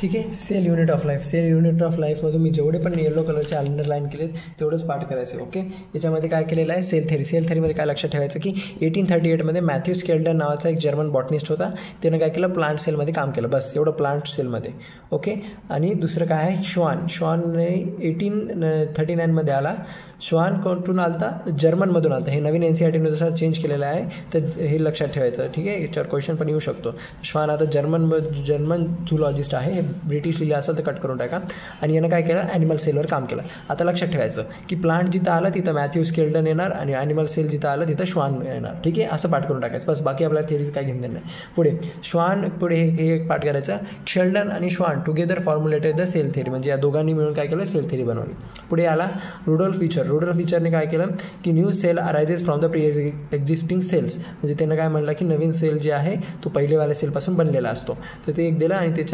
ठीक आहे. Cell unit of life, cell unit of लाईफमधून मी जेवढे पण येलो कलरचे अंडरलाईन केलेत तेवढंच पाठ करायचं. ओके. याच्यामध्ये काय केलेलं आहे, सेल थेरी. सेल थेरीमध्ये काय लक्षात ठेवायचं की 1838मध्ये मॅथ्यू स्केल्डन नावाचा एक जर्मन बॉटनिस्ट होता. त्यानं काय केलं, प्लांट सेलमध्ये काम केलं. बस एवढं प्लांट सेलमध्ये. ओके. आणि दुसरं काय आहे, श्वानने 1839मध्ये आला. श्वान कोणतून आलता, जर्मनमधून आलता. हे नवीन NCERTनुसार चेंज केलेलं आहे, तर हे लक्षात ठेवायचं. ठीक आहे. याच्यावर क्वेश्चन पण येऊ शकतो. श्वान आता जर्मन झुलॉजिस्ट आहे. हे ब्रिटिश लिहिलं असेल तर कट करून टाका. आणि यानं काय केलं, ॲनिमल सेलवर काम केलं. आता लक्षात ठेवायचं की प्लांट जिथं आलं तिथं मॅथ्यू स्केल्डन येणार आणि ॲनिमल सेल जिथं आलं तिथं श्वान येणार. ठीक आहे. असं पाठ करून टाकायचं. बस बाकी आपल्याला थिअरीज काय घेऊन देणार नाही. पुढे श्वान, पुढे हे एक पाठ करायचं. शेल्डन आणि Schwann together formulated the cell theory. म्हणजे या दोघांनी मिळून काय केलं, सेल थेरी बनवली. पुढे आला रुडोल्फ फिशर. रुडोल्फ फिशरने काय केलं की new cell arises from the pre existing cells. म्हणजे त्यानं काय म्हणलं की नवीन सेल जे आहे तो पहिलेवाल्या सेलपासून बनलेला असतो. तर ते एक दिलं आणि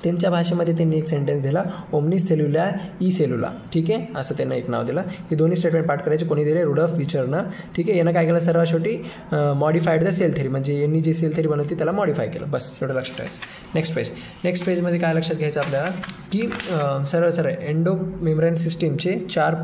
त्यांच्या भाषेमध्ये त्यांनी एक सेंटेन्स दिला, ओमनिस सेल्युला ई सेल्युला. ठीक आहे. असं त्यांना एक नाव दिलं. हे दोन्ही स्टेटमेंट पाठ करायचे. कोणी दिले, रुडोल्फ फिशरनं. ठीक आहे. यानं काय केलं, सर्वात शेवटी मॉडिफाईड द सेल थेरी. म्हणजे यांनी जी सेल थेरी बनवती त्याला मॉडिफाय केलं. बस एवढं लक्षात ठेवायचं. नेक्स्ट पेजमध्ये काय लक्षात घ्यायचं आपल्याला की सरळ एंडो मेम्ब्रेन सिस्टीमचे चार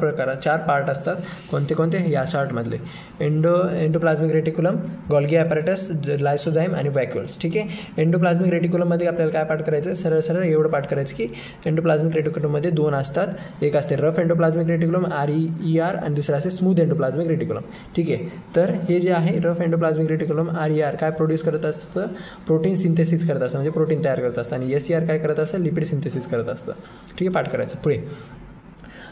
पार्ट असतात. कोणते या चार्टमधले, एंडोप्लाझ्मिक रेटिक्युलम, गॉल्गी ॲपॅरेटस, लायसोझाइम आणि व्हॅक्युल्स. ठीक आहे. एंडोप्लाझ्मिक रेटिक्युलममध्ये आपल्याला काय पाठ करायचं, सरळ एवढं पाठ करायचं की एंडोप्लाझ्मिक रेटिक्युलममध्ये दोन असतात. एक असते रफ एंडोप्लाझ्मिक रेटिक्युलम RER आणि दुसरं असते स्मूथ एंडोप्लाझ्मिक रेटिक्युलम. ठीक आहे. तर हे जे आहे रफ एंडोप्लाझ्मिक रेटिक्युलम RER काय प्रोड्यूस करत असतं, प्रोटीन सिंथेसिस करत असतं, म्हणजे प्रोटीन तयार करत असतं. आणि SER काय करत असतं, लिपिड सिंथेसिस करत असतं. ठीक आहे. पाठ करायचं. पुढे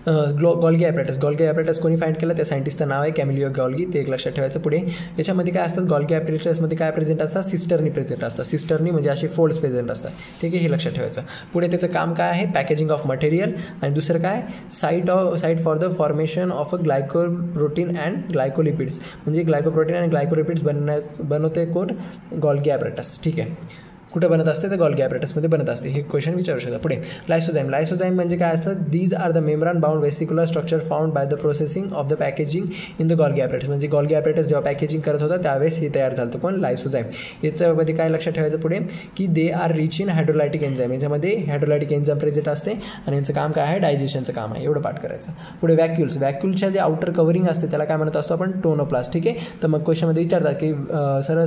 गॉल्गी ॲपॅरेटस कोणी फाइंड केलं, त्या सायंटिस्टचं नाव आहे कॅमिलिओ गॉल्गी. ते एक लक्षात ठेवायचं. पुढे याच्यामध्ये काय असतात, गॉल्गी ॲपॅरेटसमध्ये काय प्रेझेंट असतात, सिस्टर्नी प्रेझेंट असतात. सिस्टर्नी म्हणजे असे फोल्ड्स प्रेझेंट असतात. ठीक आहे. हे लक्षात ठेवायचं. पुढे त्याचं काम काय आहे, पॅकेजिंग ऑफ मटेरियल. आणि दुसरं काय, site for the formation of a glycoprotein and glycolipids. म्हणजे ग्लायकोप्रोटीन आणि ग्लायकोलिपिड्स बनवते कोण, गॉल्गी ॲपॅरेटस. ठीक आहे. कुठे बनत असते, तर गॉल्गी ॲपॅरेटसमध्ये बनत असते. हे क्वेश्चन विचारू शकता. पुढे लायसोझाइम म्हणजे काय असतं, these are the membrane bound vesicular structure found by the processing of the packaging in the Golgi apparatus. म्हणजे गॉल्गी ॲपॅरेटस जेव्हा पॅकेजिंग करत होता त्यावेळेस हे तयार झालं. कोण, लायसोझाइम. याच्यामध्ये काय लक्षात ठेवायचं पुढे की they are rich in hydrolytic enzyme. याच्यामध्ये हायड्रोलायटिक एन्झाईम प्रेझेंट असते आणि यांचं काम काय आहे, डायजेशनचं काम आहे. एवढं पाठ करायचं. पुढे व्हॅक्युल्सच्या जे आउटर कव्हरिंग असते त्याला काय म्हणत असतो आपण, टोनोप्लास्ट. ठीक आहे. तर मग क्वेश्चनमध्ये विचारतात की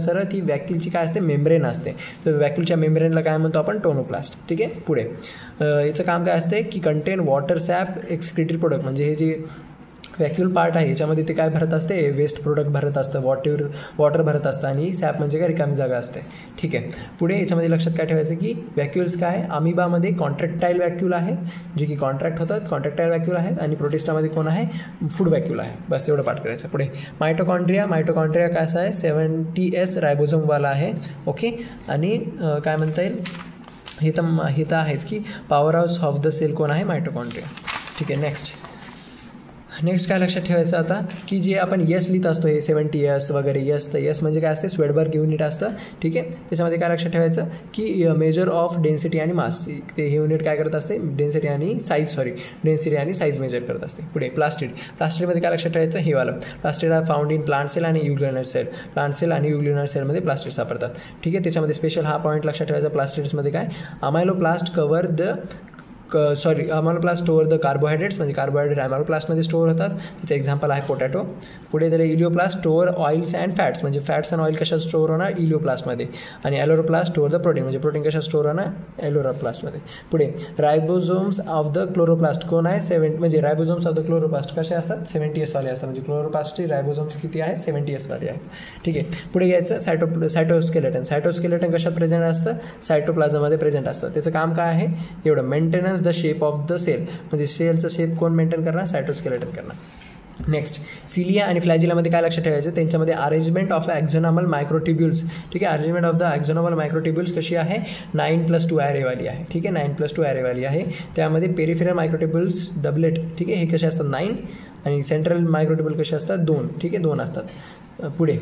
सरळ ती व्हॅक्युलची काय असते, मेम्ब्रेन असते. तर व्हॅक्युलच्या मेम्ब्रेनला काय म्हणतो आपण, टोनोप्लास्ट. ठीक आहे. पुढे याचं काम काय असते की content water SAP excretory product. म्हणजे हे जे व्हॅक्यूल पार्ट आहे याच्यामध्ये ते काय भरत असते, वेस्ट प्रोडक्ट भरत असतं, वॉटर भरत असतं. आणि सॅप म्हणजे काय, रिकामी जागा असते. ठीक आहे. पुढे याच्यामध्ये लक्षात काय ठेवायचं की व्हॅक्यूल्स काय, अमिबामध्ये कॉन्ट्रॅक्टाईल व्हॅक्यूल आहेत, जे की कॉन्ट्रॅक्ट होतात, कॉन्ट्रॅक्टाईल व्हॅक्यूल आहेत. आणि प्रोटिस्टामध्ये कोण आहे, फूड व्हॅक्यूल आहे. बस एवढं पाठ करायचं. पुढे मायटोकॉन्ड्रिया काय असं आहे, 70S रायबोझोमवाला आहे. ओके. आणि काय म्हणता येईल, हे तर आहेच की power house of the cell कोण आहे, मायटोकॉन्ड्रिया. ठीक आहे. नेक्स्ट काय लक्षात ठेवायचं आता की जे आपण यस लिहित असतो, हे 70S वगैरे यस, तर यस म्हणजे काय असते, स्वेडबर्ग युनिट असतं. ठीक आहे. त्याच्यामध्ये काय लक्षात ठेवायचं की मेजर ऑफ डेन्सिटी आणि मास. ते हे युनिट काय करत असते, डेन्सिटी आणि साईज मेजर करत असते. पुढे प्लास्टिडमध्ये काय लक्षात ठेवायचं, हे वालं plastid are found in plant cell आणि युग्युलर सेल. प्लांट सेल आणि युग्युलर सेलमध्ये प्लास्टिड सापडतात. ठीक आहे. त्याच्यामध्ये स्पेशल हा पॉईंट लक्षात ठेवायचा, प्लास्टिड्समध्ये काय, अमायलोप्लास्ट अमायलोप्लास्ट स्टोअर द कार्बोहायड्रेट्स. म्हणजे कार्बोहायड्रेट अमायलोप्लास्टमध्ये स्टोअर होतात. त्याचं एक्झाम्पल आहे पोटॅटो. पुढे त्याला इलिओप्लास्ट स्टोअर ऑइल्स अँड फॅट्स. म्हणजे फॅट्स अँड ऑइल कशा स्टोअर होणार, इलिओप्लास्टमध्ये. आणि ॲलोरोप्लास्ट स्टोअर द प्रोटीन. म्हणजे प्रोटीन कशा स्टोअर होणार, ॲलोरोप्लास्टमध्ये. पुढे रायबोझोम्स ऑफ द क्लोरोप्लास्ट कोण आहे, म्हणजे रायबोझोम्स ऑफ द क्लोरोप्लास्ट कसे असतात, 70S वाले असतात. म्हणजे क्लोरोप्लास्टची रायबोझोम्स किती आहेत, 70S वाले आहेत. ठीक आहे. पुढे घ्यायचं सायटोस्केलेटन कशात प्रेझेंट असतं, सायटोप्लाझममध्ये प्रेझेंट असतं. त्याचं काम काय आहे, एवढं, maintenance the shape of the cell. म्हणजे सेलचं शेप कोण मेंटेन करणार, सायटोस्केलेटन करणार. नेक्स्ट सिलिया आणि फ्लॅजिलामध्ये काय लक्षात ठेवायचं, त्यांच्यामध्ये अरेंजमेंट ऑफ ॲक्झोनॉमल मायक्रोट्युब्युल्स. ठीक आहे. अरेंजमेंट ऑफ द ॲक्झोनॉमल मायक्रोट्युब्युल्स कशी आहे, 9+2 ॲरेवाली आहे. ठीक आहे. 9+2 ॲरेवाली आहे. त्यामध्ये पेरिफेरल मायक्रोट्युब्युल्स डबलेट. ठीक आहे. हे कसे असतात, 9. आणि सेंट्रल मायक्रोट्युब्युल कसे असतात, 2. ठीक आहे. 2 असतात. पुढे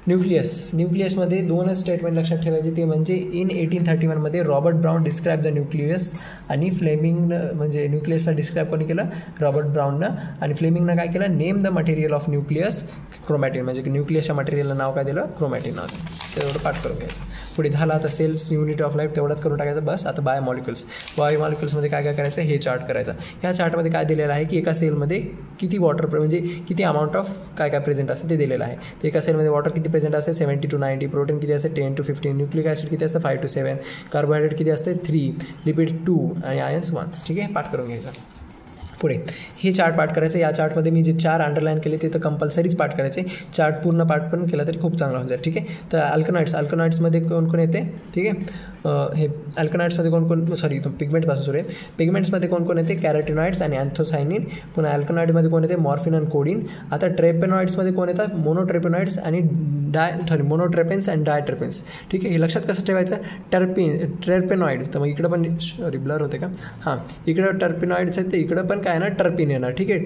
न्यूक्लियसमध्ये दोनच स्टेटमेंट लक्षात ठेवायचे, ते म्हणजे इन 1831मध्ये Robert Brown describe the nucleus, आणि फ्लेमिंगनं म्हणजे न्यूक्लियसला डिस्क्राईब कोणी केलं, रॉबर्ट ब्राउननं, आणि फ्लेमिंगनं काय केलं, name the material of nucleus chromatin, म्हणजे न्यूक्लियसच्या मटेरियलला नाव काय दिलं, क्रोमॅटिन नाव दिलं. तेवढं पाठ करून घ्यायचं. पुढे झालं आता सेल्स युनिट ऑफ लाईफ तेवढंच करून टाकायचं बस. आता बायोमॉलिक्युल्समध्ये काय काय करायचं हे चार्ट करायचं. ह्या चार्टमध्ये काय दिलेलं आहे की एका सेलमध्ये किती वॉटर म्हणजे किती अमाऊंट ऑफ काय काय प्रेझेंट असते ते दिलेलं आहे. तर एका सेलमध्ये वॉटर किती प्रेझेंट असते 70 to 90, प्रोटीन किती असते 10 to 15, न्यूक्लिक ॲसिड किती असतं 5 to 7, कार्बोहायड्रेट किती असते 3, लिपिड 2 आणि आयन्स 1. ठीक आहे, पाठ करून घ्यायचा. पुढे हे चार्ट पाठ करायचं. या चार्टमध्ये मी जे 4 अंडरलाईन केले ते तर कंपल्सरीच पाठ करायचे. चार्ट पूर्ण पाठ पण केला तरी खूप चांगला होऊन जाईल. ठीक आहे, तर अल्कनॉइड्समध्ये कोण येते. ठीक आहे, हे अल्कनॉइड्समध्ये पिगमेंटपासून सुरू आहे. पिगमेंट्समध्ये कोण येते, कॅरोटिनॉइड्स आणि अँथोसायनिन. पुन्हा अल्कनॉइडमध्ये कोण येते, मॉर्फिन आणि कोडिन. आता ट्रेपेनॉइड्समध्ये कोण येतात, मोनोट्रेपेनॉइड्स आणि मोनोट्रेपेन्स आणि डायट्रेपेन्स. ठीक आहे, हे लक्षात कसं ठेवायचं, ट्रेपेनॉइड. तर मग इकडं पण ब्लर होते का, हां इकडं टर्पिनॉइड्स आहेत, तर इकडं पण काय ना टर्पिन येणार. ठीक आहे,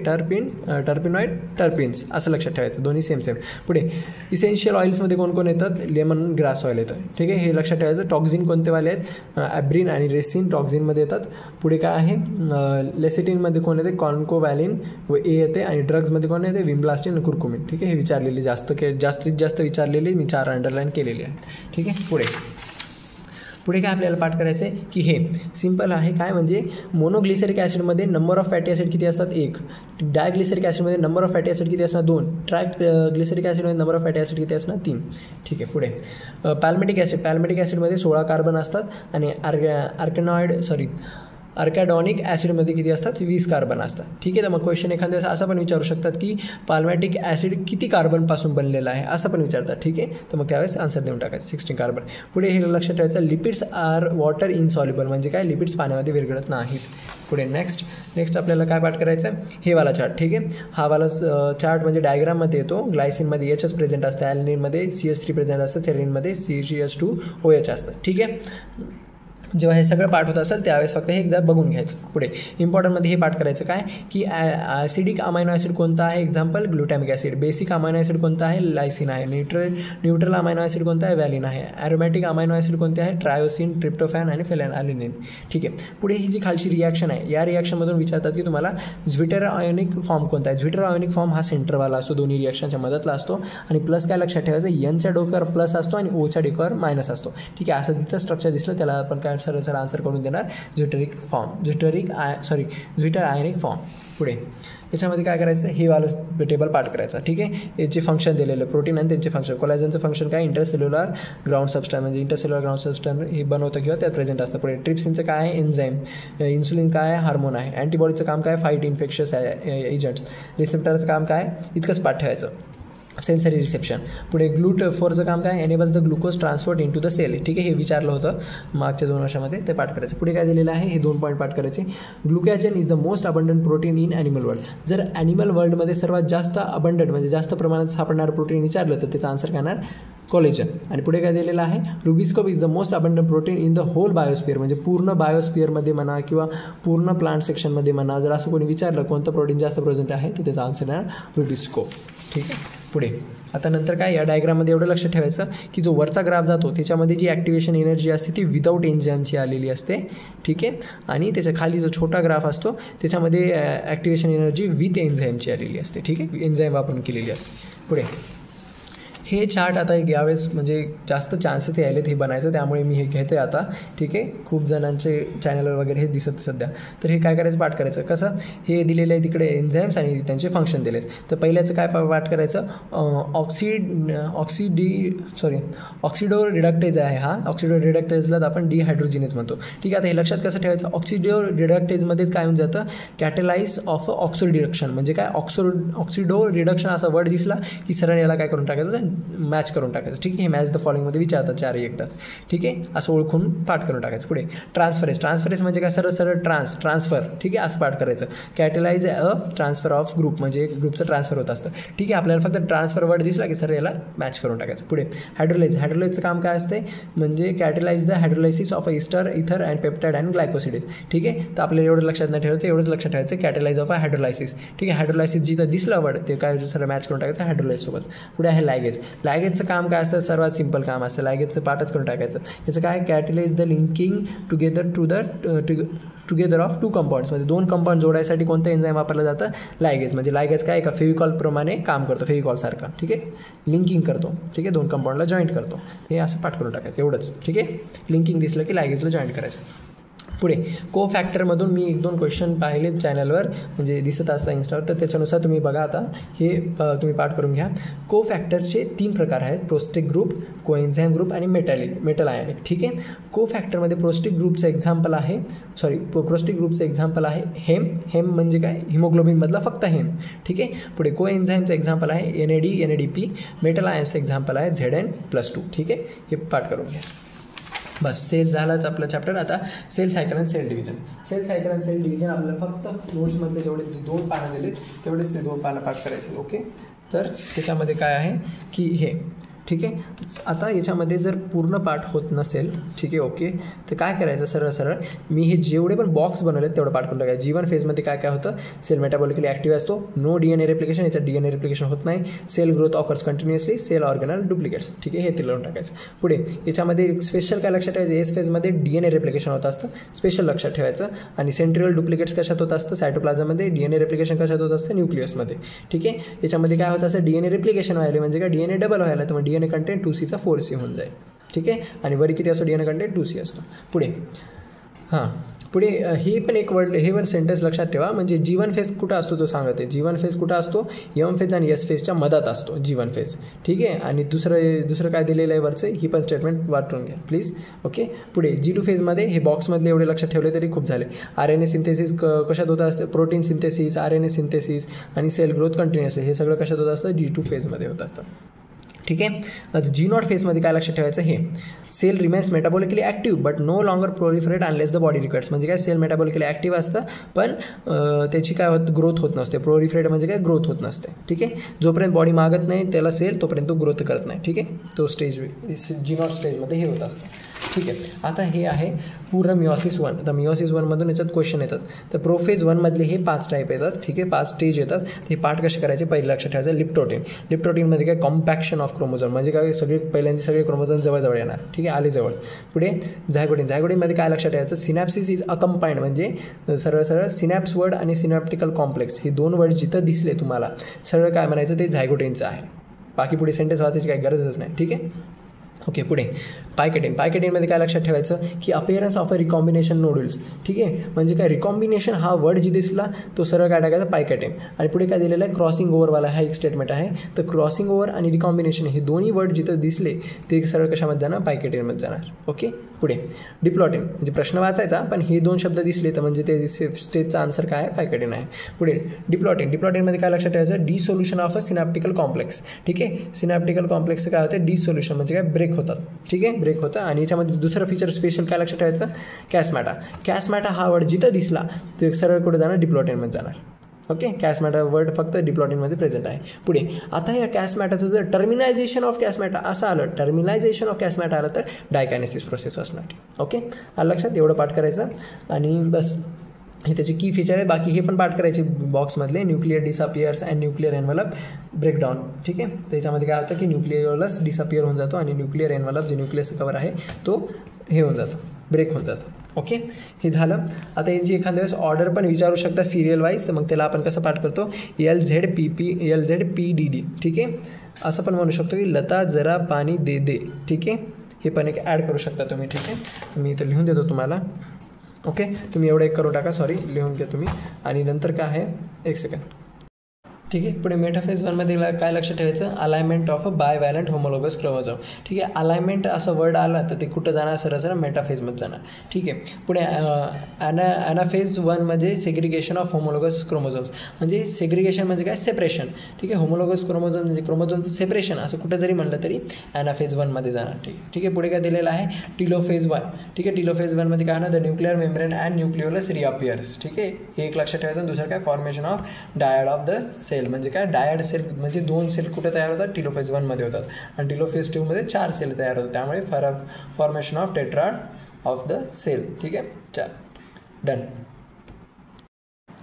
टर्पिनॉइड टर्पिन्स असं लक्षात ठेवायचं, दोन्ही सेम. पुढे इसेन्शियल ऑइल्समध्ये कोण येतात, लेमन ग्रास ऑइल येतं. ठीक आहे, हे लक्षात ठेवायचं. टॉक्झिन कोणते वाले आहेत, ॲब्रिन आणि रेसिन टॉक्झिनमध्ये येतात. पुढे काय आहे, लेसिटिनमध्ये कोण येते, कॉन्कोवॅलिन व ए येते. आणि ड्रग्समध्ये कोण येते, विम्ब्लास्टिन आणि कुर्कुमिन. ठीक आहे, हे विचारलेली जास्तीत जास्त विचारलेली मी 4 अंडरलाईन केलेली आहे. ठीक आहे, पुढे काय आपल्याला पाठ करायचं आहे की हे सिंपल आहे. काय म्हणजे मोनोग्लिसरिक ॲसिडमध्ये नंबर ऑफ फॅटी ॲसिड किती असतात 1, डायग्लिसरिक ॲसिडमध्ये नंबर ऑफ फॅटी ॲसिड किती असणार 2, ग्लिसरिक ॲसिडमध्ये नंबर ऑफ फॅटी ॲसिड किती असणार 3. ठीक आहे, पुढे पॅल्मेटिक ॲसिडमध्ये 16 कार्बन असतात आणि अर्कॅडॉनिक ॲसिडमध्ये किती असतात 20 कार्बन असतात. ठीक आहे, तर मग क्वेश्चन एखाद्या असं पण विचारू शकतात की पाल्मॅटिक ॲसिड किती कार्बनपासून बनलेलं आहे असं पण विचारतात. ठीक आहे, तर मग त्यावेळेस आन्सर देऊन टाकायचं 16 कार्बन. पुढे हे लक्षात ठेवायचं, लिपिड्स आर वॉटर इनसॉल्युबल, म्हणजे काय लिपिड्स पाण्यामध्ये विरघळत नाहीत. पुढे नेक्स्ट आपल्याला काय पाठ करायचं आहे, हे वाला चार्ट. ठीक आहे, हा वाला चार्ट म्हणजे डायग्राममध्ये येतो. ग्लायसिनमध्ये एचच प्रेझेंट असतं, ॲल्निनमध्ये CH3 प्रेझेंट असतं, सेरिनमध्ये CH2OH असतं. ठीक आहे, जेव्हा हे सगळं पाठ होत असेल त्यावेळेस फक्त हे एकदा बघून घ्यायचं. पुढे इम्पॉर्टंटमध्ये हे पाठ करायचं काय की ॲसिडिक अमायनो ॲसिड कोणता आहे, example glutamic acid. Basic amino acid कोणता आहे, लायसिन आहे. न्यूट्रल अमायनो ॲसिड कोणता आहे, व्हॅलिन आहे. ॲरोमॅटिक अमायनो ॲसिड कोणते आहे, ट्रायोसिन, ट्रिप्टोफॅन आणि फेनॅलिन. ठीक आहे, पुढे ही जी खालची रिॲक्शन आहे, या रिॲक्शनमधून विचारतात की तुम्हाला ज्विटर आयोनिक फॉर्म कोणता आहे. ज्विटर आयोनिक फॉर्म हा सेंटरवाला असतो, दोन्ही रिॲक्शनच्या मधतला असतो. आणि प्लस काय लक्षात ठेवायचं, एनच्या डोक्यावर प्लस असतो आणि ओच्या डोक्यावर मायनस असतो. ठीक आहे, असं जिथं स्ट्रक्चर दिसलं त्याला आपण काय सरळ आन्सर करून देणार, ज्विटर आयनिक फॉर्म. पुढे याच्यामध्ये काय करायचं, हे वालं टेबल पाठ करायचं. ठीक आहे, याचे फंक्शन दिलेलं, प्रोटीन आणि त्यांचे फंक्शन. कोलॅजनचं फंक्शन काय, इंटरसेल्युलर ग्राउंड सबस्टन्स, म्हणजे इंटरसेल्युलर ग्राउंड सबस्टन्स हे बनवतं किंवा त्यात प्रेझेंट असतं. पुढे ट्रिप्सिनचं काय आहे, एन्झाईम. इन्सुलिन काय आहे, हार्मोन आहे. अँटीबॉडीचं काम काय, फाईट इन्फेक्शियस एजंट्स. रिसेप्टरचं काम काय, इतकंच पाठ ठेवायचं. Sensory reception. पुढे GLUT4चं काम काय, enables the glucose transport into the cell. ठीक आहे, हे विचारलं होतं मागच्या 2 वर्षामध्ये, ते पाठ करायचं. पुढे काय दिलेलं आहे, हे 2 पॉईंट पाठ करायचे. Glucagon is the most abundant protein in animal world. जर ॲनिमल वर्ल्डमध्ये सर्वात जास्त अबंडंट म्हणजे जास्त प्रमाणात सापडणारं प्रोटीन विचारलं तर त्याचं आन्सर करणार कोलेजन. आणि पुढे काय दिलेलं आहे, rubisco is the most abundant protein in the whole biosphere, म्हणजे पूर्ण बायोस्फिअरमध्ये म्हणा किंवा पूर्ण प्लांट सेक्शनमध्ये म्हणा, जर असं कोणी विचारलं कोणतं प्रोटीन जास्त प्रेझेंट आहे तर त्याचा आन्सर येणार रुबिस्कोप. ठीक आहे, पुढे आता नंतर काय, या डायग्राममध्ये एवढं लक्षात ठेवायचं की जो वरचा ग्राफ जातो त्याच्यामध्ये जी ॲक्टिवेशन एनर्जी असते ती विदाऊट एन्झाईमची आलेली असते. ठीक आहे, आणि त्याच्या खाली जो छोटा ग्राफ असतो त्याच्यामध्ये ॲक्टिवेशन एनर्जी विथ एन्झाईमची आलेली असते. ठीक आहे, एन्झाईम वापरून केलेली असते. पुढे हे चार्ट आता यावेळेस म्हणजे जास्त चान्सेस यायलेत हे बनायचं, त्यामुळे मी हे घेते आता. ठीक आहे, खूप जणांचे चॅनलवर वगैरे हे दिसत सध्या. तर हे काय करायचं, पाठ करायचं. कसं, हे दिलेलं आहे तिकडे एन्झाईम्स आणि त्यांचे फंक्शन दिले आहेत. तर पहिल्याचं काय पाठ करायचं, ऑक्सिडो रिडक्टेज आहे. हा ऑक्सिडो रिडक्टेजला आपण डिहायड्रोजिनेज म्हणतो. ठीक आहे, आता हे लक्षात कसं ठेवायचं, ऑक्सिडो रिडक्टेजमध्येच काय होऊन जातं, कॅटलाइज ऑफ ऑक्सिडोरिडक्शन. म्हणजे काय, ऑक्सिडो रिडक्शन असा वर्ड दिसला की सरळ याला काय करून टाकायचं, मॅच करून टाकायचं. ठीक आहे, हे मॅच द फॉलोइंगमध्ये विचारतात 4 एकदाच. ठीक आहे, असं ओळखून पाठ करून टाकायचं. पुढे ट्रान्सफरेस म्हणजे काय, सरळ ट्रान्सफर. ठीक आहे, असं पाठ करायचं. कॅटलाइज अ ट्रान्सफर ऑफ ग्रुप, म्हणजे ग्रुपचं ट्रान्सफर होत असतं. ठीक आहे, आपल्याला फक्त ट्रान्सफर वर्ड दिसला की सर याला मॅच करून टाकायचं. पुढे हायड्रोलाइजचं काम काय असते, म्हणजे कॅटलाइज द हायड्रोलायसिस ऑफ इस्टर, इथर अँड पेप्टाइड अँड ग्लायकोसिडेज. ठीक आहे, तर आपल्याला एवढं लक्षात नाही ठेवायचं, एवढंच लक्षात ठेवायचं कॅटलाइज ऑफ हायड्रोलायसिस. ठीक आहे, हायड्रोलायसिस जिथं दिसलं वर्ड ते काय सर मॅच करून टाकायचं हायड्रोलाइज सोबत. पुढे आहे लायगेज. लायगेजचं काम काय असतं, सर्वात सिंपल काम असतं, लायगेजचं पाठच करून टाकायचं. याचं काय, catalyse the linking together of two compounds, म्हणजे दोन कंपाऊंड जोडायसाठी कोणतं एन्झाईम वापरलं जातं, लायगेज. म्हणजे लायगेज काय, एका फेविकॉलप्रमाणे काम करतो, फेविकॉलसारखं, ठीक आहे, लिंकिंग करतो, ठीक आहे, दोन कंपाऊंडला जॉईंट करतो. हे असं पाठ करून टाकायचं, एवढंच, ठीक आहे. लिंकिंग दिसलं की लायगेजला जॉईंट करायचं. पुढे को फॅक्टरमधून मी 1-2 क्वेश्चन पाहिले चॅनलवर, म्हणजे दिसत असता इन्स्टावर, तर त्याच्यानुसार तुम्ही बघा. आता हे तुम्ही पाठ करून घ्या. को फॅक्टरचे 3 प्रकार आहेत, प्रोस्टिक ग्रुप, कोएन्झाईम ग्रुप आणि मेटल आयनिक, ठीक आहे. को फॅक्टरमध्ये प्रोस्टिक ग्रुपचं एक्झाम्पल आहे, प्रोस्टिक ग्रुपचं एक्झाम्पल आहे हेम म्हणजे काय, हिमोग्लोबिनमधला फक्त हेम, ठीक आहे. पुढे कोएन्झाईमचं एक्झाम्पल आहे NAD, मेटल आयन्सचं एक्झाम्पल आहे Zn+2, ठीक आहे. हे पाठ करून घ्या. बस, सेल झालाच आपलं चॅप्टर. आता सेल सायकल आणि सेल डिव्हिजन. सेल सायकल आणि सेल डिव्हिजन आपल्याला फक्त नोट्समधले जेवढे 2 पानं दिले तेवढेच ते 2 पानं पाठ करायचे, ओके. तर त्याच्यामध्ये काय आहे की हे, ठीक आहे. आता याच्यामध्ये जर पूर्ण पाठ होत नसेल, ठीक आहे, ओके, तर काय करायचं, सरळ मी हे जेवढे पण बॉक्स बनवले तेवढं पाठ करून टाकायचं. G1 फेजमध्ये काय काय होतं, सेल मेटाबॉलिकली ॲक्टिव्ह असतो, नो DNA रेप्लिकेशन, याच्यात DNA रेप्लिकेशन होत नाही, cell growth occurs continuously, cell organelle duplicates, ठीक आहे, हे ते लावून टाकायचं. पुढे याच्यामध्ये स्पेशल काय लक्षात ठेवायचं, एस फेजमध्ये DNA रेप्लिकेशन होत असतं, स्पेशल लक्षात ठेवायचं. आणि सेंट्रियल डुप्लिकेट्स कशात होत असतं, सायटोप्लाझममध्ये. DNA रेप्लिकेशन कशात होत असतं, न्यूक्लियसमध्ये, ठीक आहे. याच्यामध्ये काय होत असतं, DNA रेप्लिकेशन व्हायला म्हणजे काय, DNA डबल व्हायला, तर मग DNA कंटेंट 2C चा 4C होऊन जाईल, ठीक आहे. आणि वरी किती असतो, DNA कंटेंट 2C असतो. पुढे हे पण एक वर्ड, हे पण सेंटेन्स लक्षात ठेवा. म्हणजे G1 फेज कुठं असतो तो सांगते. G1 फेज कुठं असतो, M फेज आणि S फेजच्या मधात असतो G1 फेज, ठीक आहे. आणि दुसरं काय दिलेलं आहे वरचे, ही पण स्टेटमेंट वाटून घ्या प्लीज, ओके. पुढे G2 फेजमध्ये हे बॉक्समधले एवढे लक्षात ठेवले तरी खूप झाले. RNA सिंथेसिस कशात होत असते, प्रोटीन सिंथेसिस, RNA सिंथेसिस आणि सेल ग्रोथ कंटिन्युअसली, हे सगळं कशात होत असतं, G2 फेजमध्ये होत असतं, ठीक आहे. आता G0 फेजमध्ये काय लक्षात ठेवायचं, हे cell remains metabolically active but no longer proliferate unless the body requires. म्हणजे काय, सेल मेटाबॉलिकली ॲक्टिव्ह असतं पण त्याची काय ग्रोथ होत नसते. प्रोलिफरेट म्हणजे काय, ग्रोथ होत नसते, ठीक आहे. जोपर्यंत बॉडी मागत नाही त्याला सेल, तोपर्यंत तो ग्रोथ करत नाही, ठीक आहे. तो स्टेज G0 स्टेजमध्ये हे होत असतं, ठीक आहे. आता हे आहे पूर्ण मिओसिस 1. आता मिओसिस 1मधून याच्यात क्वेश्चन येतात. तर प्रोफेज 1मधले हे 5 टाईप येतात, ठीक आहे, 5 स्टेज येतात. हे पार्ट कसे करायचे, पहिले लक्षात ठेवायचं. लिप्टोटीनमध्ये काय, कॉम्पॅक्शन ऑफ क्रोमोझोम, म्हणजे काय, पहिल्यांदा सगळे क्रोमोझोम जवळ येणार, ठीक आहे, आले जवळ. पुढे झायगोटिनमध्ये काय लक्षात ठेवायचं, सिनॅप्सिस इज अकंपाइंड, म्हणजे सरळ सिनॅप्स वर्ड आणि सिनॅप्टिकल कॉम्प्लेक्स हे 2 वर्ड जिथं दिसले तुम्हाला, सरळ काय म्हणायचं, ते झायगोटिनचं आहे. बाकी पुढे सेंटेन्स वाचायची काही गरजच नाही, ठीक आहे, ओके. पुढे पायकेटिनमध्ये काय लक्षात ठेवायचं की appearance of a recombination nodules, ठीक आहे. म्हणजे काय, रिकॉम्बिनेशन हा वर्ड जी दिसला तो सरळ काय टाकायचा, पायकेटिन. आणि पुढे काय दिलेलं आहे, क्रॉसिंग ओव्हरवाला हा एक स्टेटमेंट आहे. तर क्रॉसिंग ओव्हर आणि रिकॉम्बिनेशन हे दोन्ही वर्ड जिथं दिसले ते सरळ कशामध्ये जाणार, पायकेटिनमध्ये जाणार, ओके. पुढे डिप्लॉटिन, म्हणजे प्रश्न वाचायचा पण हे 2 शब्द दिसले तर म्हणजे ते स्टेजचा आन्सर काय आहे, पायकेटिन आहे. पुढे डिप्लॉटिनमध्ये काय लक्षात ठेवायचं, डिसोल्युशन ऑफ अ सिनॅप्टिकल कॉम्प्लेक्स, ठीक आहे. सिनॅप्टिकल कॉम्प्लेक्सचं काय होतं, डिसोल्युशन म्हणजे काय, ब्रेक होतात, ठीक आहे, ब्रेक होतं. आणि याच्यामध्ये दुसरं फीचर स्पेशल काय लक्षात ठेवायचं, कॅसमॅटा हा वर्ड जिथं दिसला ते सरळ कुठे जाणार, डिप्लॉटिनमध्ये जाणार, ओके. कॅसमॅटा वर्ड फक्त डिप्लॉटिनमध्ये प्रेझेंट आहे. पुढे आता या कॅसमॅटाचं जर टर्मिनायझेशन ऑफ कॅसमॅटा असं आलं, तर डायकायनेसिस प्रोसेस असणार, ओके. आलं लक्षात, एवढं पाठ करायचं आणि बस. हे त्याचे की फीचर आहे, बाकी हे पण पाठ करायचे बॉक्समधले. Nuclear disappears and nuclear envelope breakdown, ठीक आहे. त्याच्यामध्ये काय होतं की न्यूक्लियस डिसअपियर होऊन जातो आणि न्यूक्लियर एन्व्हलप जे न्यूक्लियस कवर आहे तो हे होऊन जातो, ब्रेक होऊन जातो, ओके. हे झालं. आता यांची एखाद्या वेळेस ऑर्डर पण विचारू शकता सिरियल वाईज, तर मग त्याला आपण कसं पाठ करतो, LZPDD, ठीक आहे. असं पण म्हणू शकतो की लता जरा पाणी दे, ठीक आहे. हे पण एक ॲड करू शकता तुम्ही, ठीक आहे. मी इथं लिहून देतो तुम्हाला, ओके. तुम्ही एवढं एक करून टाका, लिहून घ्या तुम्ही. आणि नंतर काय आहे, एक सेकंड, ठीक आहे. पुढे मेटाफेज 1मध्ये काय लक्षात ठेवायचं, alignment of a bivalent homologous chromosome, ठीक आहे. अलाइनमेंट असं वर्ड आला तर ते कुठं जाणार, सरळ मेटाफेजमध्ये जाणार, ठीक आहे. पुढे anaphase 1मध्ये segregation of homologous chromosomes, म्हणजे सेग्रिगेशन म्हणजे काय, सेपरेशन, ठीक आहे. होमोलोगस क्रोमोझोम म्हणजे क्रोमोझोमचं सेपरेशन असं कुठं जरी म्हणलं तरी ॲनाफेज 1मध्ये जाणार, ठीक आहे. पुढे काय दिलेलं आहे, टिलोफेज 1, ठीक आहे. टिलोफेज 1मध्ये काय होणार, the nuclear membrane and nucleolus reappears, ठीक आहे. हे एक लक्षात ठेवायचं. दुसरं काय, formation of dyad of the cell, म्हणजे काय, डायड सेल म्हणजे 2 सेल कुठे तयार होतात, टिलोफेज 1मध्ये होतात. आणि टिलोफेज 2मध्ये 4 सेल तयार होतात, त्यामुळे formation of tetrad of the cell, ठीक आहे. डन.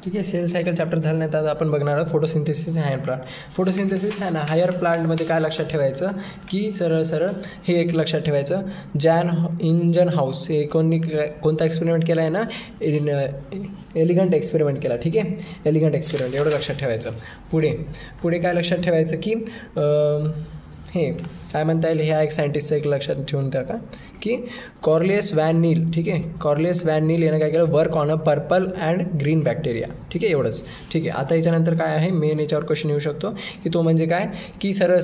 ठीक आहे. सेल सायकल चॅप्टर झाल्यानंतर आज आपण बघणार आहोत फोटोसिंथेसिस हायर प्लांट. फोटोसिंथेसिस आहे ना हायर प्लांटमध्ये काय लक्षात ठेवायचं की सरळ हे एक लक्षात ठेवायचं. जॅन इंजन हाऊस हे कोणता एक्सपेरिमेंट केला आहे ना, एलिगंट एक्सपेरिमेंट केला. ठीक आहे, एलिगंट एक्सपेरिमेंट एवढं लक्षात ठेवायचं. पुढे काय लक्षात ठेवायचं की हे काय म्हणता येईल, ह्या एक सायंटिस्टचं एक लक्षात ठेवून टाका की कॉर्लियस व्हॅन नील. ठीक आहे, कॉर्लियस व्हॅन नील यानं काय केलं, work on a purple and green bacteria. ठीक आहे, एवढंच. ठीक आहे, आता याच्यानंतर काय आहे मेन याच्यावर क्वेश्चन येऊ शकतो की तो म्हणजे काय की सरळ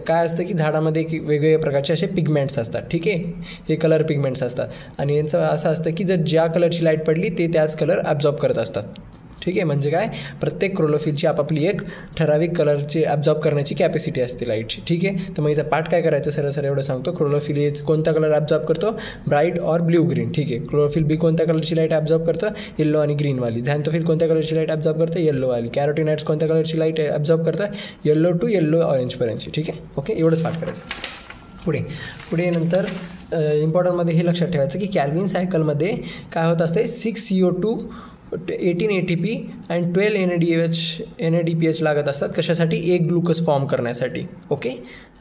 काय असतं की झाडामध्ये की वेगवेगळ्या प्रकारचे असे पिगमेंट्स असतात. ठीक आहे, हे कलर पिगमेंट्स असतात आणि यांचं असं असतं की जर ज्या कलरची लाईट पडली ते त्याच कलर ॲब्झॉर्ब करत असतात. ठीक आहे, म्हणजे काय प्रत्येक क्लोरोफिलची आपापली एक ठराविक कलरची ॲब्झॉर्ब करण्याची कॅपॅसिटी असते लाईटची. ठीक आहे, तर मग याचा पार्ट काय करायचं सरळ एवढं सांगतो. क्लोरोफिल कोणता कलर ॲब्झॉर्ब करतो, ब्राईट और ब्ल्यू ग्रीन. ठीक आहे, क्लोरोफिल बी कोणत्या कलरची लाईट ॲब्झॉर्ब करतं, येल्लो आणि ग्रीनवाली. झॅन्थोफिल कोणत्या कलरची लाईट ॲब्झॉर्ब करतं, येल्लोवाली. कॅरोटिनाइड्स कोणत्या कलरची लाईट ॲब्झॉर्ब करतं, येल्लो टू येल्लो ऑरेंजपर्यंतची. ठीक आहे, ओके, एवढंच पार्ट करायचं. पुढे नंतर इम्पॉर्टंटमध्ये हे लक्षात ठेवायचं की कॅल्विन सायकलमध्ये काय होत असते, 6 CO2 18 ATP अँड 12 NADPH लागत असतात. कशासाठी, एक ग्लुकोज फॉर्म करण्यासाठी. ओके,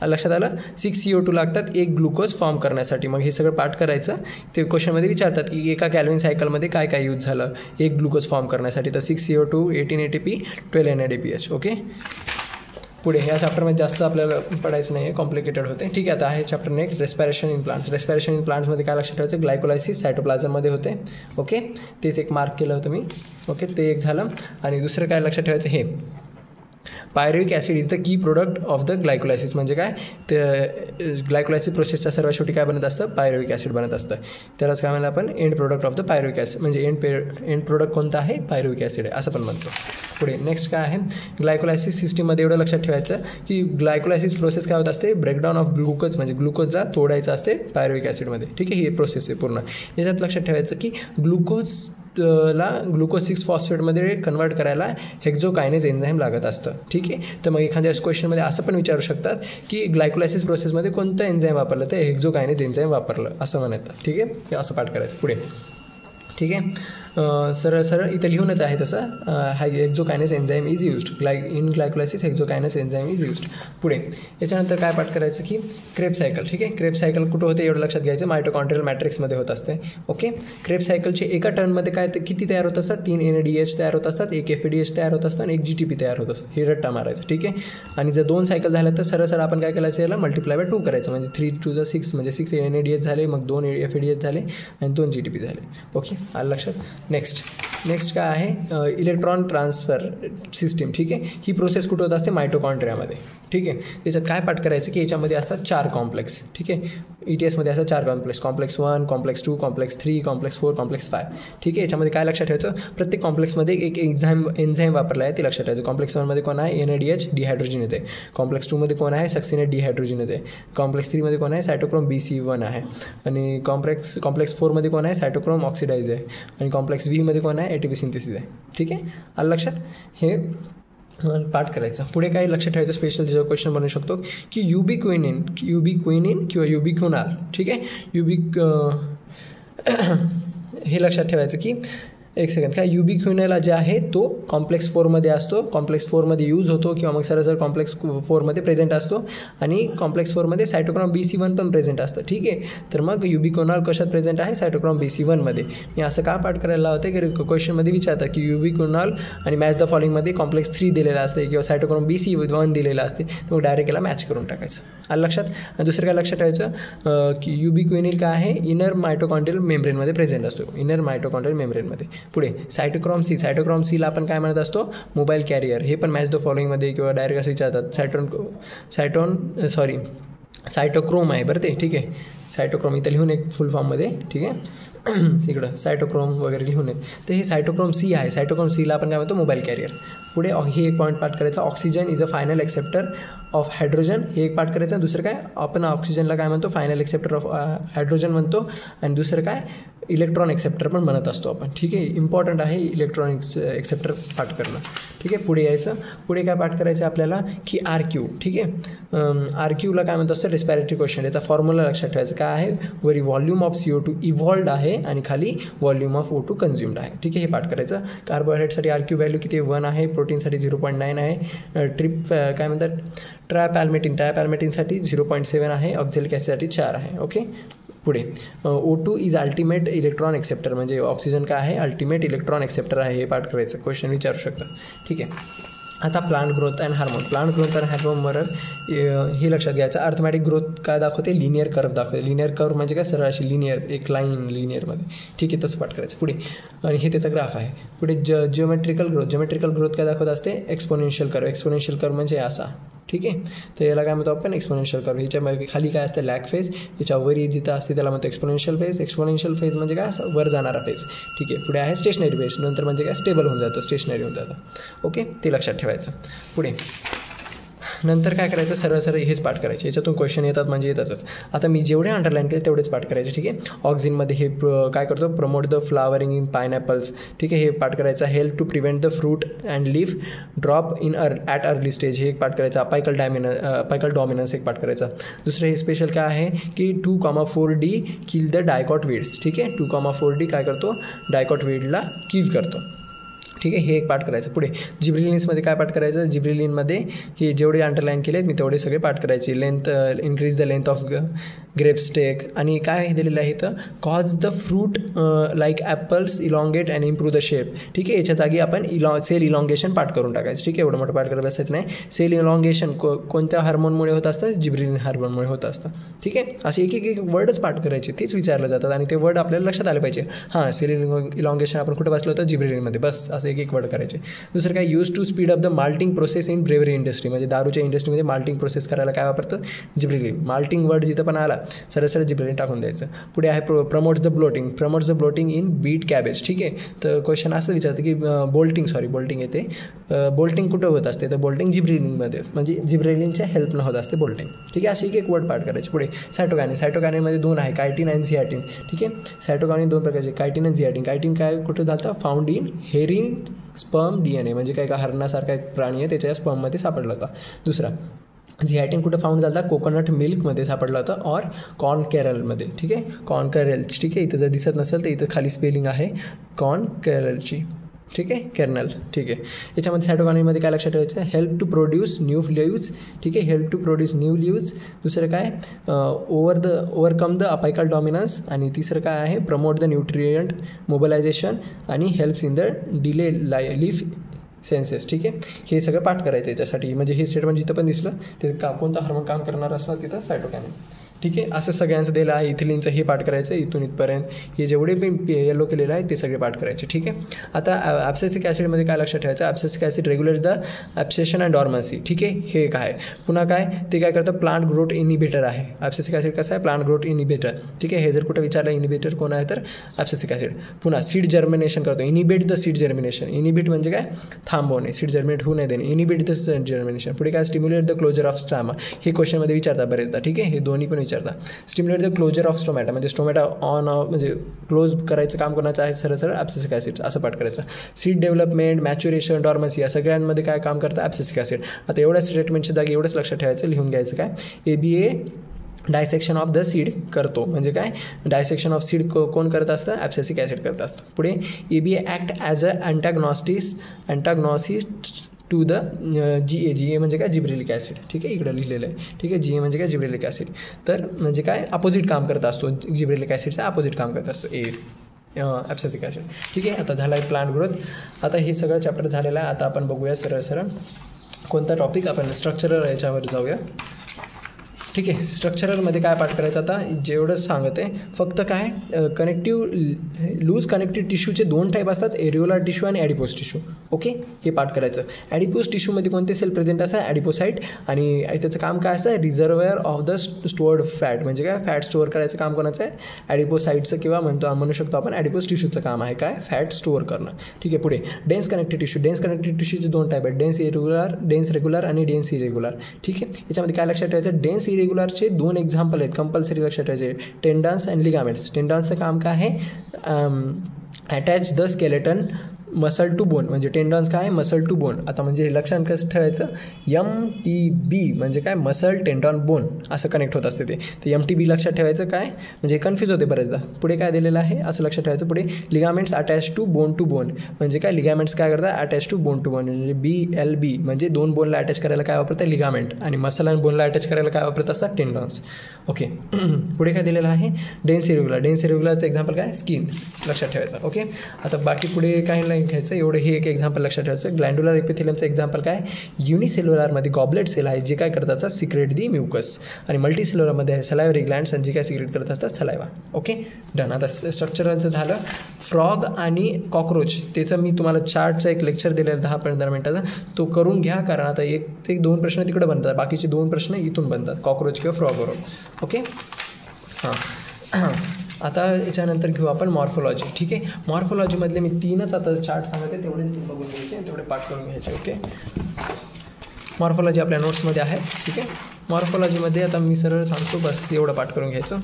लक्षात आलं. 6 CO2 लागतात एक ग्लुकोज फॉर्म करण्यासाठी. मग हे सगळं पाठ करायचं. ते क्वेश्चनमध्ये विचारतात की एका कॅल्विन सायकलमध्ये काय काय यूज झालं एक ग्लुकोज फॉर्म करण्यासाठी. तर 6 CO2 18 ATP 12 NADPH. ओके, पुढे ह्या चॅप्टरमध्ये जास्त आपल्याला पडायचं नाही आहे, कॉम्प्लिकेटेड होते. ठीक आहे, आता आहे chapter next respiration in plants. Respiration in प्लांट्समध्ये काय लक्षात ठेवायचं, ग्लायकोलायसिस सायटोप्लाझममध्ये होते. ओके, तेच एक मार्क केलं होतं मी. ओके, ते एक झालं. आणि दुसरं काय लक्षात ठेवायचं, हे pyruvic acid is the key product of the glycolysis. म्हणजे काय, ते ग्लायकोलायसिस प्रोसेसच्या सर्वात शेवटी काय बनत असतं, पायरुविक ॲसिड बनत असतं. त्यालाच काय म्हणलं आपण, end product of the pyruvic acid. म्हणजे एंड प्रोडक्ट कोणता आहे, पायरुविक ॲसिड आहे असं पण म्हणतो. पुढे नेक्स्ट काय आहे, ग्लायकोलायसिस सिस्टीममध्ये एवढं लक्षात ठेवायचं की ग्लायकोलायसिस प्रोसेस काय होत असते, ब्रेकडाऊन ऑफ ग्लुकोज. म्हणजे ग्लुकोजला तोडायचं असते पायरुविक ॲसिडमध्ये. ठीक आहे, ही प्रोसेस आहे पूर्ण. याच्यात लक्षात ठेवायचं की ग्लुकोज 6 फॉस्फेटमध्ये कन्वर्ट करायला हेक्झोकायनेज एन्झाईम लागत असतं. ठीक आहे, तर मग एखाद्या क्वेश्चनमध्ये असं पण विचारू शकतात की ग्लायकोलायसिस प्रोसेसमध्ये कोणतं एन्झाईम वापरलं, तर हेक्झोकायनेज एन्झाईम वापरलं असं म्हणतात. ठीक आहे, ते असं पाठ करायचं. पुढे ठीक आहे, सरळ इथं लिहूनच आहे तसं, hexokinase enzyme is used in glycolysis hexokinase enzyme is used. पुढे याच्यानंतर काय पाठ करायचं की क्रेब्स सायकल. ठीक आहे, क्रेब्स सायकल कुठं होते एवढं लक्षात घ्यायचं, मायटोकॉन्ड्रियल मॅट्रिक्समध्ये होत असते. ओके, क्रेब्स सायकलचे एका टर्नमध्ये काय किती तयार होत असतात, 3 NADH तयार होत असतात, 1 FADH तयार होत असतात आणि 1 GTP तयार होत असतं. हे रट्टा मारायचं. ठीक आहे, आणि जर 2 सायकल झाल्या तर सरळ आपण काय करायचं, याला मल्टिप्लाय बाय 2 करायचं. म्हणजे 3 2 6 म्हणजे 6 NADH झाले, मग 2 FADH झाले आणि 2 GTP झाले. ओके, आलं लक्षात. नेक्स्ट काय आहे, इलेक्ट्रॉन ट्रान्सफर सिस्टीम. ठीक आहे, ही प्रोसेस कुठं होत असते, मायटोकॉन्ड्रियामध्ये. ठीक आहे, त्याच्यात काय पाठ करायचं की याच्यामध्ये असतात 4 कॉम्प्लेक्स. ठीक आहे, ETSमध्ये असतात 4 complex, complex 1, complex 2, complex 3, complex 4, complex 5. ठीक आहे, याच्यामध्ये काय लक्षात ठेवायचं, प्रत्येक कॉम्प्लेक्समध्ये एक एन्झाईम वापरला आहे ते लक्षात ठेवायचं. कॉम्प्लेक्स 1मध्ये कोण आहे, NADH डिहायड्रोजन येते. कॉम्प्लेक्स 2मध्ये कोण आहे, सक्सिनेट डिहायड्रोजन येते. कॉम्प्लेक्स 3मध्ये कोण आहे, सायटोक्रोम BC1 आहे. आणि कॉम्प्लेक्स 4मध्ये कोण आहे, सायटोक्रोम ऑक्सिडाइज आहे. आणि कॉम्प्लेक्स Vमध्ये कोण आहे, ATP सिंथेसिस आहे. ठीक आहे, आलं लक्षात. हे पाठ करायचं. पुढे काय लक्षात ठेवायचं, स्पेशल जो क्वेश्चन बनवू शकतो की युबिक्विनिन किंवा युबिक्विनाल. ठीक आहे, हे लक्षात ठेवायचं की एक सेकंड, काय युबिक्विनाल जे आहे तो कॉम्प्लेक्स 4मध्ये असतो, कॉम्प्लेक्स 4मध्ये यूज होतो किंवा मग सरळ कॉम्प्लेक्स 4मध्ये प्रेझेंट असतो. आणि कॉम्प्लेक्स 4मध्ये सायटोक्रोम BC1 पण प्रेझेंट असतं. ठीक आहे, तर मग युबिक्विनाल कशात प्रेझेंट आहे, सायटोक्रोम BC1मध्ये. मी असं का पाठ करायला होते की क्वेश्चनमध्ये विचारतात की युबिक्विनाल आणि मॅच द फॉलोइंगमध्ये कॉम्प्लेक्स 3 दिलेला असते किंवा सायटोक्रोम BC1 दिलेला असते, तर मग डायरेक्ट याला मॅच करून टाकायचं. आलं लक्षात. आणि दुसरं काय लक्षात ठेवायचं की युबिक्विनिल काय आहे, इनर मायटोकॉन्ड्रियल मेम्ब्रेनमध्ये प्रेझेंट असतो, इनर मायटोकॉन्ड्रियल मेम्ब्रेनमध्ये. पुढे सायटोक्रोम सीला आपण काय म्हणत असतो, मोबाईल कॅरियर. हे पण मॅच द फॉलोइंगमध्ये किंवा डायरेक्ट असं विचारतात. सायटोक्रोम आहे बरं ते. ठीक आहे, सायटोक्रोम इथं लिहून एक फुल फॉर्ममध्ये. ठीक आहे, इकडं सायटोक्रोम वगैरे लिहून आहेत. तर हे सायटोक्रोम C आहे. सायटोक्रोम Cला आपण काय म्हणतो, मोबाईल कॅरियर. पुढे हे एक पॉईंट पाठ करायचं, oxygen is a final acceptor of hydrogen. हे एक पाठ करायचं. दुसरं काय, आपण ऑक्सिजनला काय म्हणतो, फायनल एक्सेप्टर ऑफ हायड्रोजन म्हणतो. आणि दुसरं काय, इलेक्ट्रॉन एक्सेप्टर पण म्हणत असतो आपण, ठीक आहे. इम्पॉर्टंट आहे इलेक्ट्रॉन एक्सेप्टर पाठ करणं, ठीक आहे. पुढे यायचं. पुढे काय पाठ करायचं आपल्याला की RQ, ठीक आहे. RQला काय म्हणतो असतं रेस्पिरेटरी क्वेश्चन. याचा फॉर्म्युला लक्षात ठेवायचं काय आहे, वरी व्हॉल्यूम ऑफ CO2 इव्हॉल्व्ड आहे आणि खाली व्हॉल्यूम ऑफ O2 कन्झ्युम्ड आहे, ठीक आहे. हे पाठ करायचं. कार्बोहायड्रेटसाठी RQ व्हॅल्यू किती 1 आहे, प्रोटीनसाठी 0.9 आहे, काय म्हणतात ट्रायपॅल्मेटिनसाठी 0.7 आहे, ऑक्झॅलिक ॲसिडसाठी 4 आहे, ओके. पुढे O2 is ultimate electron acceptor, म्हणजे ऑक्सिजन काय आहे अल्टिमेट इलेक्ट्रॉन एक्सेप्टर आहे. हे पाठ करायचं, क्वेश्चन विचारू शकता, ठीक आहे. आता plant growth and hormone. Plant growth and हार्मोनवर हे लक्षात घ्यायचं. अर्थमॅटिक ग्रोथ काय दाखवते, लिनियर कर्व दाखवते. लिनियर कर्व म्हणजे काय, सरळ अशी लिनियर एक लाईन लिनियरमध्ये, ठीक आहे. तसं पाठ करायचं. पुढे आणि हे त्याचा ग्राफ आहे. पुढे जिओमेट्रिकल ग्रोथ. जिओमेट्रिकल ग्रोथ काय दाखवत असते, एक्सपोनेन्शियल कर्व. एक्सपोनेन्शियल कर्व म्हणजे असा, ठीक आहे. तर याला काय म्हणतो आपण एक्सपोनेन्शियल कर्व. ह्याच्या खाली काय असतं लॅग फेज, याच्यावरी जिथं असते त्याला म्हणतो एक्सपोनेन्शियल फेज. एक्सपोनेन्शियल फेज म्हणजे काय असं वर जाणारा फेज, ठीक आहे. पुढे आहे स्टेशनरी फेज. नंतर म्हणजे काय स्टेबल होऊन जातं, स्टेशनरी होऊन जातं, ओके. ते लक्षात ठेवायचं. पुढे नंतर काय करायचं, सरळ सरळ हेच पाठ करायचे. याच्यातून क्वेश्चन येतात म्हणजे येतातच. आता मी जेवढे अंडरलाईन केले तेवढेच पाठ करायचे, ठीक आहे. ऑक्झिनमध्ये हे काय करतो, promote the flowering in pineapples, ठीक आहे. हे पाठ करायचं. Help to prevent the fruit and leaf drop in at early stage, हे एक पाठ करायचं. अपायकल डॉमिनन्स एक पाठ करायचा. दुसरं हे स्पेशल काय आहे की 2,4D kill the dicot weeds, ठीक आहे. 2,4D काय करतो, डायकॉट वीडला किल करतो, ठीक आहे. हे एक पाठ करायचं. पुढे जिब्रेलिन्समध्ये काय पाठ करायचं, जिब्रेलिनमध्ये हे जेवढे अंडरलाईन केले मी तेवढे सगळे पाठ करायचे. Length increase the length of grape stalk. आणि काय दिलेलं आहे इथं, cause the fruit like apples elongate and improve the shape, ठीक आहे. याच्या जागी आपण सेल इलॉंगेशन पाठ करून टाकायचं, ठीक आहे. एवढं मोठं पाठ करत असायचं नाही. सेल इलॉंगेशन कोणत्या हार्मोनमुळे होत असतं, जिब्रेलिन हार्मोनमुळे होत असतं, ठीक आहे. असे एक वर्डच पाठ करायचे, तेच विचारलं जातात आणि ते वर्ड आपल्याला लक्षात आले पाहिजे. हां, सेल इलॉंगेशन आपण कुठं वाचलं होतं, जिब्रेलिनमध्ये, बस असं एक वर्ड करायचे. दुसरं काय, use to speed up the malting process in brewery industry, म्हणजे दारूच्या इंडस्ट्रीमध्ये माल्टिंग प्रोसेस करायला काय वापरतं, जिब्रेलिन. माल्टिंग वर्ड जिथं पण आला सरळ सरळ जिब्रेलिन टाकून द्यायचं. पुढे आहे promotes the bolting in beet cabbage, ठीक आहे. तर क्वेश्चन असं विचारतं की बोल्टिंग येते. बोल्टिंग कुठं होत असते, तर बोल्टिंग जिब्रेलिनमध्ये, म्हणजे जिब्रेलिनच्या हेल्पनं होत असते बोल्टिंग, ठीक आहे. अशी एक वर्ड पाठ करायचे. पुढे सायटोकायनिनमध्ये 2 आहे, कायटिन आणि झियाटिन, ठीक आहे. सायटोकायनिन 2 प्रकारचे, कायटिन आणि झियाटिन. कायटिन काय कुठं झालं, found in herring sperm DNA, म्हणजे काय का हरणासारखा एक प्राणी आहे त्याच्या स्पर्ममध्ये सापडला होता. दुसरा झियाटिन कुठं फाउंड झाला, कोकोनट मिल्कमध्ये सापडला होता, और कॉर्न कॅरलमध्ये, ठीक आहे. कॉर्न कॅरल, ठीक आहे. इथं जर दिसत नसेल तर इथं खाली स्पेलिंग आहे कॉर्न कॅरलची, ठीक आहे, कर्नल, ठीक आहे. याच्यामध्ये सायटोकायनिनमध्ये काय लक्षात ठेवायचं, help to produce new leaves, ठीक आहे. Help to produce new leaves. दुसरं काय, ओव्हरकम द अपायकल डॉमिनन्स. आणि तिसरं काय आहे, प्रमोट द न्यूट्रियंट मोबिलायझेशन आणि helps in the delay leaf census, ठीक आहे. हे सगळं पाठ करायचं याच्यासाठी. म्हणजे हे स्टेटमेंट जिथं पण दिसलं ते कोणतं हार्मोन काम करणार असलं तिथं सायटोकायनिन, ठीक आहे. असं सगळ्यांचं दिलं आहे. इथिलिनचं हे पाठ करायचं इथून इथपर्यंत. हे जेवढे पण येलो केलेलं आहे ते सगळे पाठ करायचे, ठीक आहे. आता ॲब्सेसिक ॲसिडमध्ये काय लक्षात ठेवायचं, ॲब्सेसिक ॲसिड रेग्युलेट्स द ॲब्सेशन अँड डॉर्मन्सी, ठीक आहे. हे काय पुन्हा काय ते काय करतं, प्लांट ग्रोथ इनिबिटर आहे. ॲब्सेसिक ॲसिड कसं आहे, प्लांट ग्रोथ इनिबिटर, ठीक आहे. हे जर कुठं विचारलं इनिबिटर कोण आहे तर ॲब्सेसिक ॲसिड. पुन्हा सीड जर्मिनेशन करतो, inhibit the seed germination. Inhibit म्हणजे काय, थांबवणे, सीड जर्मिनेट होऊ नाही देणे, इनिबिट द जर्मिनेशन. पुढे काय, स्टिम्युलेट द क्लोजर ऑफ स्टॅमा. हे क्वेश्चनमध्ये विचारतात बरेचदा, ठीक आहे. हे दोन्ही पण विचारतात. Stimulate the closure of stomata, म्हणजे स्टोमॅटा ऑन ऑफ म्हणजे क्लोज करायचं काम कोणाचं आहे, सरळ सरळ ॲब्सेसिक ॲसिड, असं पाठ करायचं. सीड डेव्हलपमेंट, मॅच्युरेशन, डॉर्मन्सी या सगळ्यांमध्ये काय काम करतं, ॲब्सेसिक ॲसिड. आता एवढ्या स्टेटमेंटच्या जागी एवढंच लक्षात ठेवायचं, लिहून घ्यायचं काय, ABA dissection of the seed करतो, म्हणजे काय, डायसेक्शन ऑफ सीड कोण करत असतं, ॲब्सेसिक ॲसिड करत असतो. पुढे ABA act as a antagonist to the GA म्हणजे काय, जिब्रेलिक ॲसिड, ठीक आहे. इकडं लिहिलेलं आहे, ठीक आहे. GA म्हणजे काय, जिब्रेलिक ॲसिड. तर म्हणजे काय, अपोजिट काम करत असतो, जिब्रेलिक ॲसिडचा अपोजिट काम करत असतो ॲब्सेसिक ॲसिड, ठीक आहे. आता झाला आहे प्लांट ग्रोथ. आता हे सगळं चॅप्टर झालेलं आहे. आता आपण बघूया सरळ सरळ कोणता टॉपिक, आपण स्ट्रक्चरल याच्यावर जाऊया, ठीक आहे. स्ट्रक्चरलमध्ये काय पाठ करायचं, आता जेवढंच सांगत आहे फक्त काय, लूज कनेक्टिव्ह टिश्यूचे 2 टाईप असतात, एरिओलर टिश्यू आणि ॲडिपोज टिश्यू, ओके, हे पाठ करायचं. ॲडिपोज टिश्यूमध्ये कोणते सेल प्रेझेंट असतात? ॲडिपोसाईट. आणि त्याचं काम काय असतं? रिझर्वेअर ऑफ द स्टोअर्ड फॅट, म्हणजे काय फॅट स्टोअर करायचं काम कोणाचं आहे? ॲडिपोसाईटचं, किंवा म्हणू शकतो आपण ॲडिपोज टिश्यूचं काम आहे काय? फॅट स्टोअर करणं. ठीक आहे. पुढे dense connective tissue. Dense connective टिश्यूचे 2 टाईप आहेत, डेन्स रेग्युलर आणि डेन्स इरेग्युलर. ठीक आहे. याच्यामध्ये काय लक्षात ठेवायचं? डेन्स इरेग्युलरचे 2 एक्झाम्पल आहेत, कंपल्सरी लक्षात ठेवायचे. टेंडन्स आणि लिगामेंट्स. टेंडन्सचं काम काय आहे? Attach the skeleton muscle to bone, म्हणजे टेंडन्स काय? Muscle to bone. आता म्हणजे लक्षात कसं ठेवायचं? MTB म्हणजे काय? मसल टेंडॉन बोन असं कनेक्ट होत असते ते. तर MTB लक्षात ठेवायचं काय? म्हणजे कन्फ्यूज होते बरेचदा. पुढे काय दिलेलं आहे असं लक्षात ठेवायचं. पुढे लिगामेंट्स अटॅच टू बोन म्हणजे काय? लिगामेंट्स काय करतात? अटॅच टू बोन म्हणजे BLB म्हणजे 2 बोनला अटॅच करायला काय वापरतात? लिगामेंट. आणि मसल आणि बोनला अटॅच करायला काय वापरत असतात? टेंडॉन्स. ओके. पुढे काय दिलेलं आहे? डेन्स इरेग्युलरचं एक्झाम्पल काय? स्किन. लक्षात ठेवायचं. ओके. आता बाकी पुढे काय नाही घ्यायचं, एवढं हे एक एक्झाम्पल लक्षात ठेवायचं. ग्लँड्युलर एपिथेलियमचं एक्झाम्पल काय? युनिसेल्युलरमध्ये गॉबलेट सेल आहे जे काय करतात? सिक्रेट दी म्युकस. आणि मल्टीसेल्युलरमध्ये आहे सलायव्हरी ग्लँड्स आणि जे काय सिक्रेट करत असतात? सलायवा. Okay, done. आता स्ट्रक्चरलचं झालं. फ्रॉग आणि कॉकरोच त्याचं मी तुम्हाला चार्टचा एक लेक्चर दिलेला 10-15 मिनिटाचा, तो करून घ्या, कारण आता 1 ते 2 प्रश्न तिकडे बनतात, बाकीचे 2 प्रश्न इथून बनतात, कॉकरोच किंवा फ्रॉगवरून. ओके. हां. आता याच्यानंतर घेऊ आपण मॉर्फोलॉजी. ठीक आहे. मॉर्फोलॉजीमधले मी 3च आता चार्ट सांगते, तेवढेच 3 बघून घ्यायचे, तेवढे पाठ करून घ्यायचे. ओके. मॉर्फोलॉजी आपल्या नोट्समध्ये आहे. ठीक आहे. मॉर्फोलॉजीमध्ये आता मी सरळ सांगतो, बस एवढं पाठ करून घ्यायचं.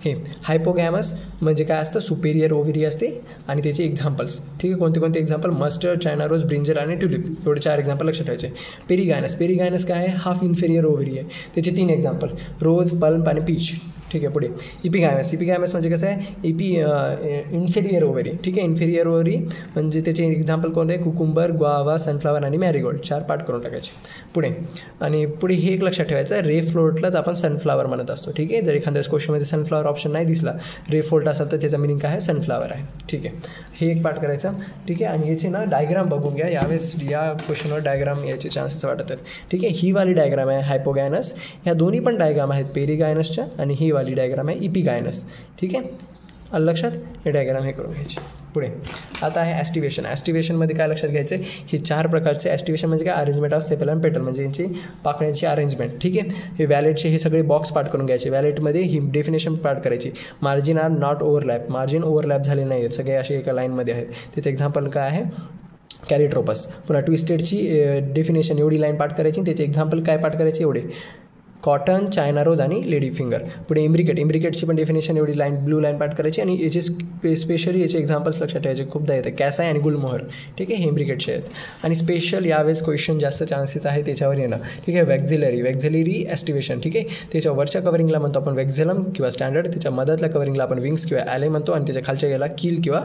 हे हायपोगॅमस म्हणजे काय असतं? सुपेरियर ओव्हरी असते आणि त्याचे एक्झाम्पल्स. ठीक आहे. कोणते एक्झाम्पल? मस्टर्ड, चायना रोज, ब्रिंजर आणि ट्युलिप. एवढे 4 एक्झाम्पल लक्षात ठेवायचे. पेरिगायनस काय आहे? हाफ इन्फेरियर ओव्हरी आहे, त्याचे 3 एक्झाम्पल: रोज, पल्प आणि पीच. ठीक आहे. पुढे इपिगॅमस म्हणजे कसं आहे? Inferior ovary. ठीक आहे. इन्फेरियर ओव्हरी म्हणजे त्याचे एक्झाम्पल कोणते? कुकुंबर, ग्वावा, सनफ्लावर आणि मॅरीगोल्ड. 4 पाठ करून टाकायचे. पुढे हे एक लक्षात ठेवायचं, रे फ्लोटलाच आपण सनफ्लावर म्हणत असतो. ठीक आहे. जर एखाद्याच क्वेश्चनमध्ये सनफ्लावर ऑप्शन नाही दिसला, रे फ्लोट असेल तर त्याचा मिनिंग काय आहे? सनफ्लावर आहे. ठीक आहे. हे एक पाठ करायचं. ठीक आहे. आणि याचे ना डायग्राम बघून घ्या, यावेळेस या क्वेश्चनवर डायग्राम याचे चान्सेस वाटत आहेत. ठीक आहे. ही वाली डायग्राम आहे हायपोगॅनस, ह्या दोन्ही पण डायग्राम आहेत पेरिगायनसच्या, आणि ही वाली डायग्राम आहे इपिगायनस. ठीक आहे. लक्षात हे डायग्राम हे करून घ्यायचे. पुढे आता आहे ॲस्टिवेशनमध्ये काय लक्षात घ्यायचं? हे 4 प्रकारचे ॲस्टिवेशन म्हणजे काय? अरेंजमेंट ऑफ सेपल अँड पेटल म्हणजे यांची पाकळ्यांची अरेंजमेंट. ठीक आहे. हे वॅलेटचे हे सगळे बॉक्स पाठ करून घ्यायचे. वॅलेटमध्ये ही डेफिनेशन पाठ करायची. Margin are not overlap, margin overlap झाले नाही आहेत, सगळे असे एका लाईनमध्ये आहेत. त्याचं एक्झाम्पल काय आहे? कॅलिट्रोपस. पुन्हा ट्विस्टेडची डेफिनेशन एवढी लाईन पाठ करायची, त्याचे एक्झाम्पल काय पाठ करायचे? एवढे: कॉटन, चायना रोज आणि लेडी फिंगर. पुढे इम्ब्रिकेटची पण डेफिनेशन एवढी लाईन, ब्लू लाईन पाठ करायची, आणि याचे स्पेशली याचे एक्झाम्पल्स लक्षात ठेवायचे, खूपदा येतं. कॅसाय आणि गुलमोहर. ठीक आहे. हे इम्ब्रिकेटचे आहेत. आणि स्पेशल यावेळेस क्वेश्चन जास्त चान्सेस आहे त्याच्यावर येणं. ठीक आहे. वॅक्झिलरी ॲस्टिवेशन. ठीक आहे. त्याच्या वरच्या कवरिंगला म्हणतो आपण वॅक्झिलम किंवा स्टँडर्ड, त्याच्या मधातल्या कवरिंगला आपण विंग्स किंवा ॲले म्हणतो, आणि त्याच्या खालच्या याला कील किंवा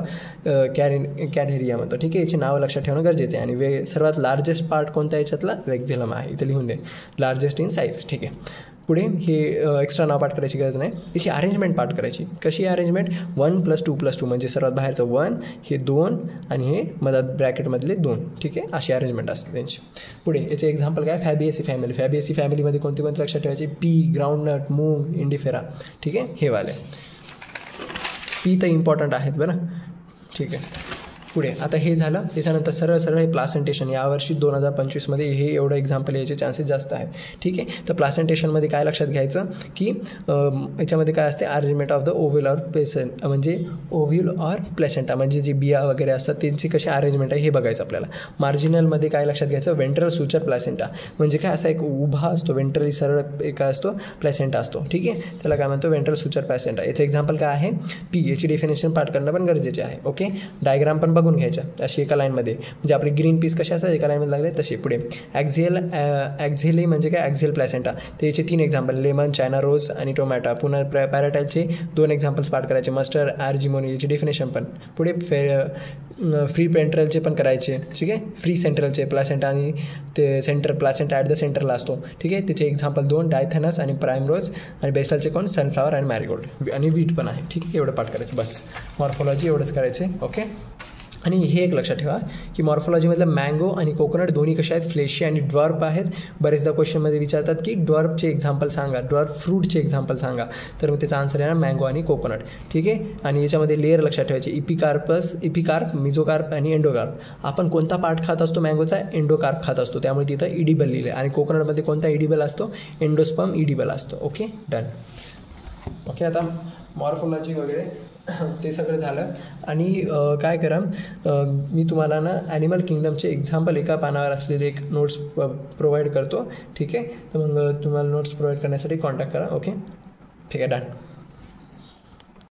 कॅनेरिया म्हणतो. ठीक आहे. याची नावं लक्षात ठेवणं गरजेचं आहे. आणि सर्वात लार्जेस्ट पार्ट कोणता याच्यातला? वॅक्झिलम आहे. इथे लिहून दे, लार्जेस्ट इन साईज. ठीक आहे. पुढे हे एक्स्ट्रा नाव पाठ करायची गरज नाही. याची अरेंजमेंट पाठ करायची. कशी अरेंजमेंट? 1 + 2 + 2 म्हणजे सर्वात बाहेरचं 1, हे 2 आणि हे मधात ब्रॅकेटमधले 2. ठीक आहे. अशी अरेंजमेंट असते त्यांची. पुढे याचे एक्झाम्पल काय? फॅबिएसी फॅमिलीमध्ये कोणते लक्षात ठेवायचे? पी, ग्राउंडनट, मूग, इंडिफेरा. ठीक आहे. हे वाले पी तर इम्पॉर्टंट आहेच बरं. ठीक आहे. पुढे आता हे झालं. त्याच्यानंतर सरळ हे प्लासेंटेशन. यावर्षी 2025मध्ये हे एवढं एक्झाम्पल याचे चान्सेस जास्त आहेत. ठीक आहे. तर प्लासेंटेशनमध्ये काय लक्षात घ्यायचं की याच्यामध्ये काय असते? Arrangement of the ovule or placenta, म्हणजे ओव्ह्यूल ऑर प्लेसेंटा म्हणजे जे बिया वगैरे असतात त्यांची कशी अरेंजमेंट आहे हे बघायचं आपल्याला. मार्जिनलमध्ये काय लक्षात घ्यायचं? वेंट्रल सुचर प्लासेंटा म्हणजे काय? असा एक उभा असतो, वेंट्रली सरळ एक असतो, प्लेसेंटा असतो. ठीक आहे. त्याला काय म्हणतो? Ventral suture placenta. याचं एक्झाम्पल काय आहे? पी. याची डेफिनेशन पाठ करणं पण गरजेचे आहे. ओके. डायग्राम पण बघून घ्यायच्या अशी एका लाईनमध्ये, म्हणजे आपले ग्रीन पीस कसे असतात एका लाईनमध्ये लागले तसे. पुढे ॲक्झिली म्हणजे काय? ॲक्झियल प्लॅसेंटा. त्याचे 3 एक्झाम्पल: लेमन, चायना रोज आणि टोमॅटो. पुन्हा पॅराटाईलचे 2 एक्झाम्पल्स पाठ करायचे: मस्टर्ड, आर्जिमोनी. याची डेफिनेशन पण. पुढे फ्री पेंट्रलचे पण करायचे. ठीक आहे. फ्री सेंट्रलचे प्लॅसेंटा आणि ते सेंटर प्लॅसेंटा ॲट द सेंटरला असतो. ठीक आहे. त्याचे एक्झाम्पल 2: डायथॅनस आणि प्राइमरोज. आणि बेसलचे कोण? सनफ्लावर आणि मॅरीगोल्ड. आणि वीट पण आहे. ठीक आहे. एवढं पाठ करायचं बस. मॉर्फोलॉजी एवढंच करायचे. ओके. आणि हे एक लक्षात ठेवा की मॉर्फोलॉजीमधलं मँगो आणि कोकोनट दोन्ही कशा आहेत, फ्लेशी आणि ड्वर्प आहेत. बरेचदा क्वेश्चनमध्ये विचारतात की ड्वर्पचे एक्झाम्पल सांगा, ड्वर्प फ्रूटचे एक्झाम्पल सांगा, तर मग त्याचा आन्सर येणार मँगो आणि कोकोनट. ठीक आहे. आणि याच्यामध्ये लेअर लक्षात ठेवायचे, इपिकार्प, मिझोकार्प आणि एंडोकार्प. आपण कोणता पार्ट खात असतो मँगोचा, एंडोकार्प खात असतो, त्यामुळे तिथं इडिबल लिहिलं आहे. आणि कोकोनटमध्ये कोणता इडिबल असतो, एंडोस्पर्म इडिबल असतो. Okay, done. ओके, आता मॉर्फोलॉजी वगैरे ते सगळं झालं. आणि काय करा, मी तुम्हाला ना ॲनिमल किंगडमचे एक्झाम्पल एका पानावर असलेले एक नोट्स प्रोव्हाइड करतो. ठीक आहे. तर मग तुम्हाला नोट्स प्रोव्हाइड करण्यासाठी कॉन्टॅक्ट करा. ओके, ठीक आहे, डन.